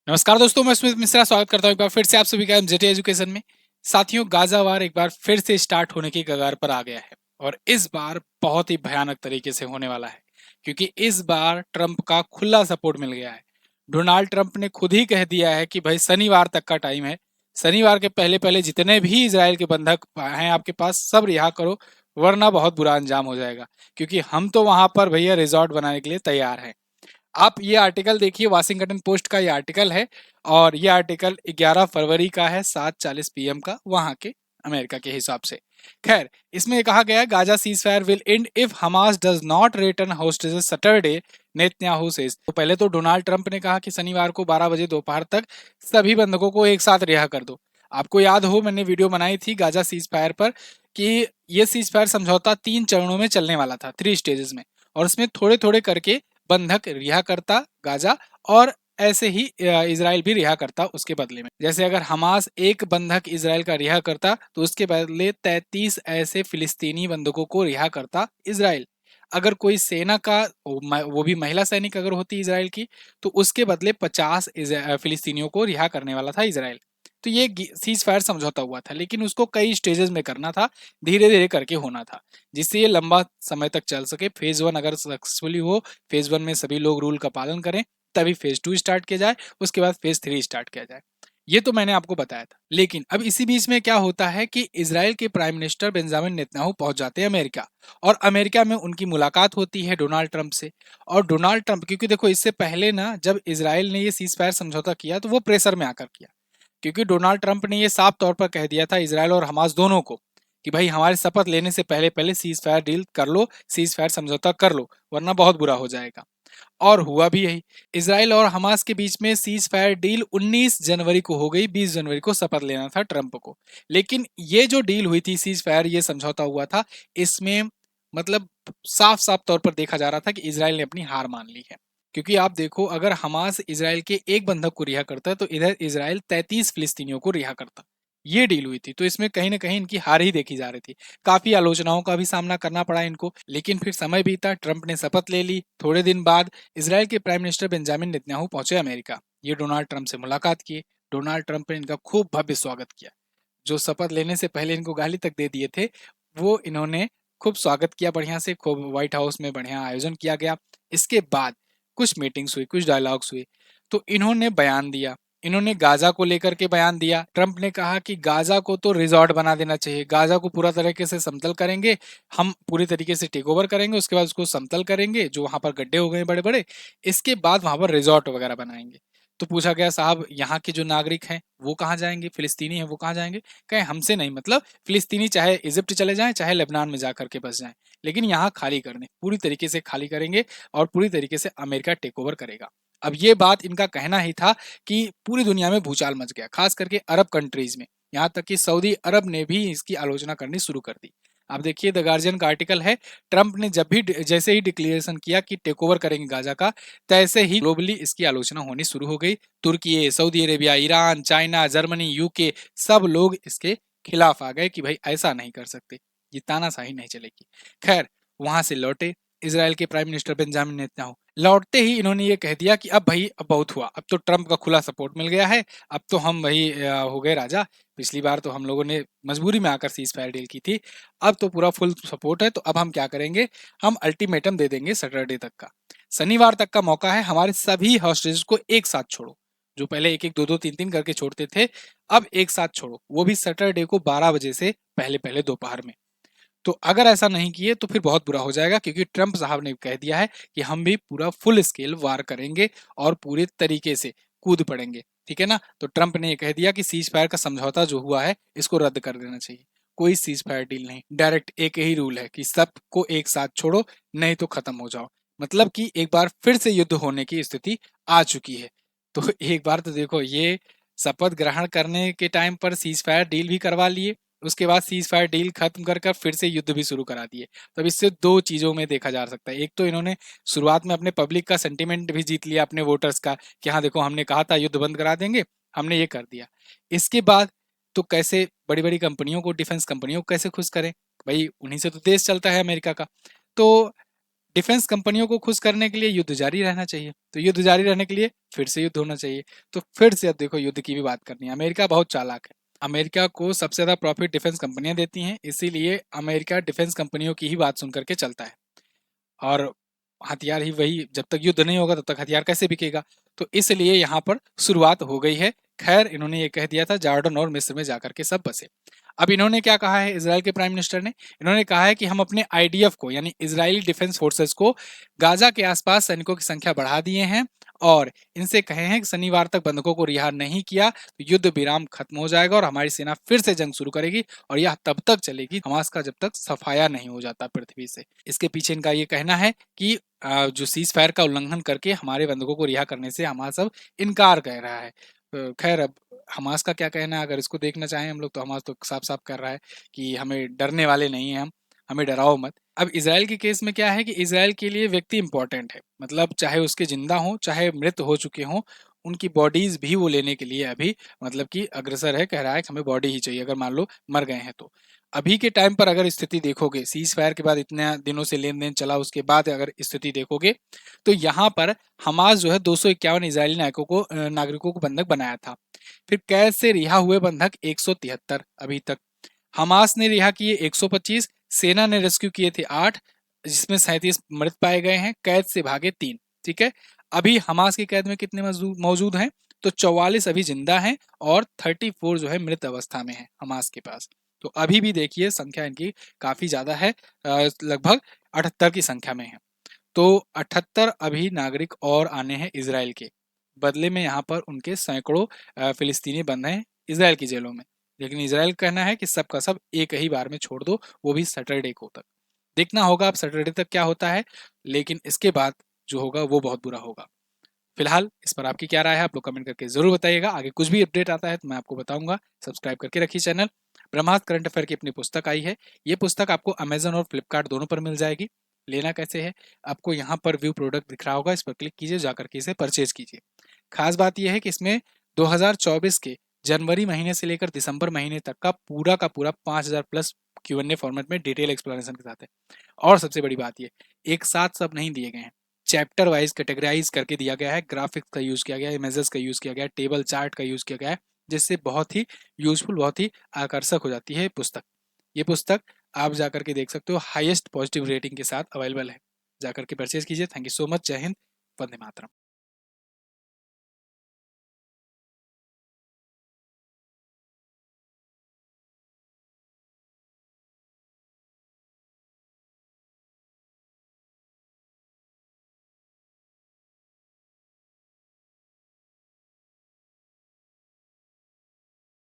नमस्कार दोस्तों, मैं स्मित मिश्रा स्वागत करता हूं एक बार फिर से आप सभी का जेटी एजुकेशन में। साथियों, गाजा वार एक बार फिर से स्टार्ट होने की कगार पर आ गया है और इस बार बहुत ही भयानक तरीके से होने वाला है, क्योंकि इस बार ट्रंप का खुला सपोर्ट मिल गया है। डोनाल्ड ट्रंप ने खुद ही कह दिया है कि भाई शनिवार तक का टाइम है। शनिवार के पहले पहले जितने भी इजराइल के बंधक हैं आपके पास सब रिहा करो, वरना बहुत बुरा अंजाम हो जाएगा, क्योंकि हम तो वहां पर भैया रिजॉर्ट बनाने के लिए तैयार हैं। आप ये आर्टिकल देखिए, वाशिंगटन पोस्ट का ये आर्टिकल है और ये आर्टिकल 11 फरवरी का है, 7:40 पीएम का वहां के अमेरिका के हिसाब से। खैर, इसमें कहा गया है Gaza cease fire will and if Hamas does not return hostages Saturday, Netanyahu says. तो पहले तो डोनाल्ड ट्रंप ने कहा कि शनिवार को 12 बजे दोपहर तक सभी बंधकों को एक साथ रिहा कर दो। आपको याद हो, मैंने वीडियो बनाई थी गाजा सीज फायर पर कि ये सीज फायर समझौता 3 चरणों में चलने वाला था, 3 स्टेजेस में, और उसमें थोड़े थोड़े करके बंधक रिहा करता गाजा, और ऐसे ही इजराइल भी रिहा करता उसके बदले में। जैसे अगर हमास एक बंधक इजराइल का रिहा करता तो उसके बदले 33 ऐसे फिलिस्तीनी बंधकों को रिहा करता इजराइल। अगर कोई सेना का वो भी महिला सैनिक अगर होती इजराइल की, तो उसके बदले 50 फिलिस्तीनियों को रिहा करने वाला था इजराइल। तो ये सीज फायर समझौता हुआ था, लेकिन उसको कई स्टेजेस में करना था, धीरे धीरे करके होना था, जिससे ये लंबा समय तक चल सके। फेज 1 अगर सक्सेसफुली हो, फेज 1 में सभी लोग रूल का पालन करें, तभी फेज 2 स्टार्ट किया जाए, उसके बाद फेज 3 स्टार्ट किया जाए। ये तो मैंने आपको बताया था। लेकिन अब इसी बीच में क्या होता है कि इजराइल के प्राइम मिनिस्टर बेंजामिन नेतन्याहू पहुंच जाते हैं अमेरिका, और अमेरिका में उनकी मुलाकात होती है डोनाल्ड ट्रंप से। और डोनाल्ड ट्रंप, क्योंकि देखो इससे पहले ना जब इजराइल ने ये सीज फायर समझौता किया तो वो प्रेशर में आकर किया, क्योंकि डोनाल्ड ट्रंप ने ये साफ तौर पर कह दिया था इजराइल और हमास दोनों को कि भाई हमारे शपथ लेने से पहले पहले सीज फायर डील कर लो, सीज फायर समझौता कर लो, वरना बहुत बुरा हो जाएगा। और हुआ भी यही। इजराइल और हमास के बीच में सीज फायर डील 19 जनवरी को हो गई, 20 जनवरी को शपथ लेना था ट्रंप को। लेकिन ये जो डील हुई थी, सीज फायर ये समझौता हुआ था, इसमें मतलब साफ साफ तौर पर देखा जा रहा था कि इजराइल ने अपनी हार मान ली है। क्योंकि आप देखो, अगर हमास इजराइल के एक बंधक को रिहा करता है तो इधर इजराइल 33 फिलिस्तीनियों को रिहा करता। ये डील हुई थी, तो इसमें कहीं ना कहीं इनकी हार ही देखी जा रही थी। काफी आलोचनाओं का भी सामना करना पड़ा इनको, लेकिन फिर समय बीता, ट्रंप ने शपथ ले ली। थोड़े दिन बाद इजराइल के प्राइम मिनिस्टर बेंजामिन नेतन्याहू पहुंचे अमेरिका। ये डोनाल्ड ट्रंप से मुलाकात किए। डोनाल्ड ट्रंप ने इनका खूब भव्य स्वागत किया। जो शपथ लेने से पहले इनको गाली तक दे दिए थे, वो इन्होंने खूब स्वागत किया बढ़िया से। खूब व्हाइट हाउस में बढ़िया आयोजन किया गया। इसके बाद कुछ मीटिंग्स हुई, कुछ डायलॉग्स हुए, तो इन्होंने बयान दिया। इन्होंने गाजा को लेकर के बयान दिया। ट्रंप ने कहा कि गाजा को तो रिजॉर्ट बना देना चाहिए, गाजा को पूरा तरीके से समतल करेंगे, हम पूरी तरीके से टेक ओवर करेंगे, उसके बाद उसको समतल करेंगे, जो वहां पर गड्ढे हो गए बड़े बड़े, इसके बाद वहां पर रिजॉर्ट वगैरह बनाएंगे। तो पूछा गया, साहब यहाँ के जो नागरिक हैं वो कहाँ जाएंगे, फिलिस्तीनी हैं वो कहाँ जाएंगे? कहे हमसे नहीं मतलब, फिलिस्तीनी चाहे इजिप्ट चले जाएं चाहे लेबनान में जाकर के बस जाएं, लेकिन यहाँ खाली करने, पूरी तरीके से खाली करेंगे और पूरी तरीके से अमेरिका टेक ओवर करेगा। अब ये बात इनका कहना ही था कि पूरी दुनिया में भूचाल मच गया, खास करके अरब कंट्रीज में। यहाँ तक कि सऊदी अरब ने भी इसकी आलोचना करनी शुरू कर दी। आप देखिए, द गार्जियन का आर्टिकल है, ट्रंप ने जब भी जैसे ही डिक्लेरेशन किया कि टेक ओवर करेंगे गाजा का, तैसे ही ग्लोबली इसकी आलोचना होनी शुरू हो गई। तुर्की, Saudi Arabia, Iran, China, Germany, UK, सब लोग इसके खिलाफ आ गए कि भाई ऐसा नहीं कर सकते, ये तानाशाही नहीं चलेगी। खैर, वहां से लौटे इसराइल के प्राइम मिनिस्टर बेंजामिन नेतन्याहू। लौटते ही इन्होंने ये कह दिया कि अब भाई अब बहुत हुआ, अब तो ट्रंप का खुला सपोर्ट मिल गया है, अब तो हम वही हो गए राजा। पिछली बार तो हम लोगों ने मजबूरी में आकर सीज फायर डील की थी, अब तो पूरा फुल सपोर्ट है, तो अब हम क्या करेंगे, हम अल्टीमेटम दे देंगे सैटरडे तक का। शनिवार तक का मौका है, हमारे सभी हॉस्टेज को एक साथ छोड़ो। जो पहले एक एक दो दो तीन तीन करके छोड़ते थे, अब एक साथ छोड़ो, वो भी सैटरडे को 12 बजे से पहले पहले दोपहर में। तो अगर ऐसा नहीं किए तो फिर बहुत बुरा हो जाएगा, क्योंकि ट्रंप साहब ने कह दिया है कि हम भी पूरा फुल स्केल वार करेंगे और पूरे तरीके से कूद पड़ेंगे। ठीक है ना? तो ट्रंप ने ये कह दिया कि सीज फायर का समझौता जो हुआ है इसको रद्द कर देना चाहिए। कोई सीज फायर डील नहीं, डायरेक्ट एक ही रूल है कि सबको एक साथ छोड़ो, नहीं तो खत्म हो जाओ। मतलब कि एक बार फिर से युद्ध होने की स्थिति आ चुकी है। तो एक बार तो देखो, ये शपथ ग्रहण करने के टाइम पर सीज फायर डील भी करवा लिए, उसके बाद सीज फायर डील खत्म कर कर फिर से युद्ध भी शुरू करा दिए। तब इससे दो चीजों में देखा जा सकता है, एक तो इन्होंने शुरुआत में अपने पब्लिक का सेंटिमेंट भी जीत लिया, अपने वोटर्स का, कि हाँ देखो हमने कहा था युद्ध बंद करा देंगे, हमने ये कर दिया। इसके बाद तो कैसे बड़ी बड़ी कंपनियों को, डिफेंस कंपनियों को कैसे खुश करें? भाई उन्हीं से तो देश चलता है अमेरिका का। तो डिफेंस कंपनियों को खुश करने के लिए युद्ध जारी रहना चाहिए, तो युद्ध जारी रहने के लिए फिर से युद्ध होना चाहिए। तो फिर से अब देखो युद्ध की भी बात करनी है। अमेरिका बहुत चालाक है, अमेरिका को सबसे ज्यादा प्रॉफिट डिफेंस कंपनियां देती हैं, इसीलिए अमेरिका डिफेंस कंपनियों की ही बात सुन करके चलता है। और हथियार ही वही, जब तक युद्ध नहीं होगा तब तक हथियार कैसे बिकेगा। तो इसलिए यहाँ पर शुरुआत हो गई है। खैर इन्होंने ये कह दिया था जॉर्डन और मिस्र में जाकर के सब बसे। अब इन्होंने क्या कहा है, इजराइल के प्राइम मिनिस्टर ने, इन्होंने कहा है कि हम अपने आईडीएफ को यानी इजरायली डिफेंस फोर्सेस को गाजा के आसपास सैनिकों की संख्या बढ़ा दिए हैं और इनसे कहे हैं कि शनिवार तक बंधकों को रिहा नहीं किया तो युद्ध विराम खत्म हो जाएगा और हमारी सेना फिर से जंग शुरू करेगी और यह तब तक चलेगी हमास का जब तक सफाया नहीं हो जाता पृथ्वी से। इसके पीछे इनका ये कहना है कि जो सीज फायर का उल्लंघन करके हमारे बंधकों को रिहा करने से हमास अब इनकार कर रहा है। खैर अब हमास का क्या कहना है, अगर इसको देखना चाहें हम लोग तो हमास तो साफ साफ कर रहा है कि हमें डरने वाले नहीं हैं, हम हमें डराओ मत। अब इसराइल के केस में क्या है कि इसराइल के लिए व्यक्ति इंपॉर्टेंट है, मतलब चाहे उसके जिंदा हो चाहे मृत हो चुके हों, उनकी बॉडीज भी वो लेने के लिए अभी मतलब कि अग्रसर है, कह रहा है कि हमें बॉडी ही चाहिए अगर मान लो मर गए हैं तो। अभी के टाइम पर अगर स्थिति देखोगे, सीज फायर के बाद इतने दिनों से लेन देन चला उसके बाद अगर स्थिति देखोगे तो यहाँ पर हमास जो है 251 इजरायली नागरिकों को बंधक बनाया था। फिर कैद से रिहा हुए बंधक 173 अभी तक। हमास ने रिहा किए 125, सेना ने रेस्क्यू किए थे 8, जिसमें 37 मृत पाए गए हैं, कैद से भागे 3। ठीक है, अभी हमास की कैद में कितने मौजूद हैं, तो 44 अभी जिंदा हैं और 34 जो है मृत अवस्था में है हमास के पास। तो अभी भी देखिए संख्या इनकी काफी ज्यादा है, लगभग 78 की संख्या में है। तो 78 अभी नागरिक और आने हैं इसराइल के बदले में, यहाँ पर उनके सैकड़ों फिलिस्तीनी बंद हैं इसराइल की जेलों में। लेकिन इसराइल कहना है कि सबका सब एक ही बार में छोड़ दो, वो भी सैटरडे को तक। देखना होगा अब सैटरडे तक क्या होता है, लेकिन इसके बाद जो होगा वो बहुत बुरा होगा। फिलहाल इस पर आपकी क्या राय है, आप लोग कमेंट करके जरूर बताइएगा। आगे कुछ भी अपडेट आता है तो मैं आपको बताऊंगा। सब्सक्राइब करके रखिए चैनल। ब्रह्मास्त्र करंट अफेयर की अपनी पुस्तक आई है, ये पुस्तक आपको अमेजन और फ्लिपकार्ट दोनों पर मिल जाएगी। लेना कैसे है, आपको यहाँ पर व्यू प्रोडक्ट दिख रहा होगा, इस पर क्लिक कीजिए, जाकर के इसे परचेज कीजिए। खास बात यह है कि इसमें 2024 के जनवरी महीने से लेकर दिसंबर महीने तक का पूरा 5000 प्लस Q&A फॉर्मेट में डिटेल एक्सप्लेनेशन के साथ है। और सबसे बड़ी बात ये, एक साथ सब नहीं दिए गए हैं, चैप्टर वाइज कैटेगराइज करके दिया गया है, ग्राफिक्स का यूज किया गया है, इमेजेस का यूज किया गया है, टेबल चार्ट का यूज किया गया है, जिससे बहुत ही यूजफुल, बहुत ही आकर्षक हो जाती है पुस्तक। ये पुस्तक आप जाकर के देख सकते हो, हाईएस्ट पॉजिटिव रेटिंग के साथ अवेलेबल है, जाकर के परचेज कीजिए। थैंक यू सो मच, जय हिंद, वंदे मातरम।